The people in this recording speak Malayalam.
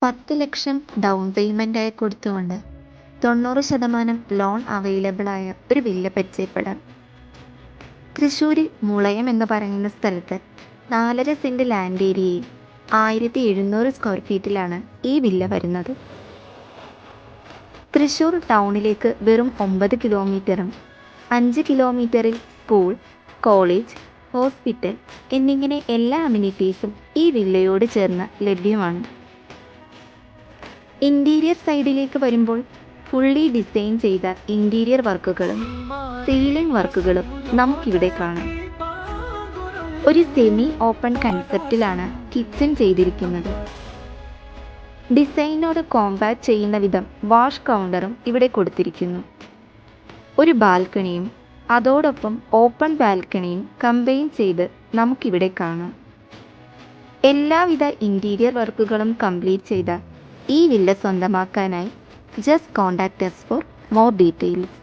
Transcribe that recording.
10 ലക്ഷം ഡൗൺ പേയ്മെന്റായി കൊടുത്തുകൊണ്ട് 90% ലോൺ അവൈലബിളായ ഒരു വില്ല പരിചയപ്പെടാം. തൃശ്ശൂര് മുളയം എന്ന് പറയുന്ന സ്ഥലത്ത് 4.5 സെന്റ് ലാൻഡ് ഏരിയയിൽ 1700 സ്ക്വയർ ഫീറ്റിലാണ് ഈ വില്ല വരുന്നത്. തൃശ്ശൂർ ടൗണിലേക്ക് വെറും 9 കിലോമീറ്ററും 5 കിലോമീറ്ററിൽ സ്കൂൾ, കോളേജ്, ഹോസ്പിറ്റൽ എന്നിങ്ങനെ എല്ലാ അമ്യൂണിറ്റീസും ഈ വില്ലയോട് ചേർന്ന് ലഭ്യമാണ്. ഇന്റീരിയർ സൈഡിലേക്ക് വരുമ്പോൾ ഫുള്ളി ഡിസൈൻ ചെയ്ത ഇന്റീരിയർ വർക്കുകളും സീലിംഗ് വർക്കുകളും നമുക്കിവിടെ കാണാം. ഒരു സെമി ഓപ്പൺ കൺസെപ്റ്റിലാണ് കിച്ചൺ ചെയ്തിരിക്കുന്നത്. ഡിസൈനോട് കോമ്പാക്ട് ചെയ്യുന്ന വിധം വാഷ് കൗണ്ടറും ഇവിടെ കൊടുത്തിരിക്കുന്നു. ഒരു ബാൽക്കണിയും അതോടൊപ്പം ഓപ്പൺ ബാൽക്കണിയും കമ്പൈൻ ചെയ്ത് നമുക്കിവിടെ കാണാം. എല്ലാവിധ ഇന്റീരിയർ വർക്കുകളും കംപ്ലീറ്റ് ചെയ്ത ഈ വില്ല സ്വന്തമാക്കാനായി just contact us for more details.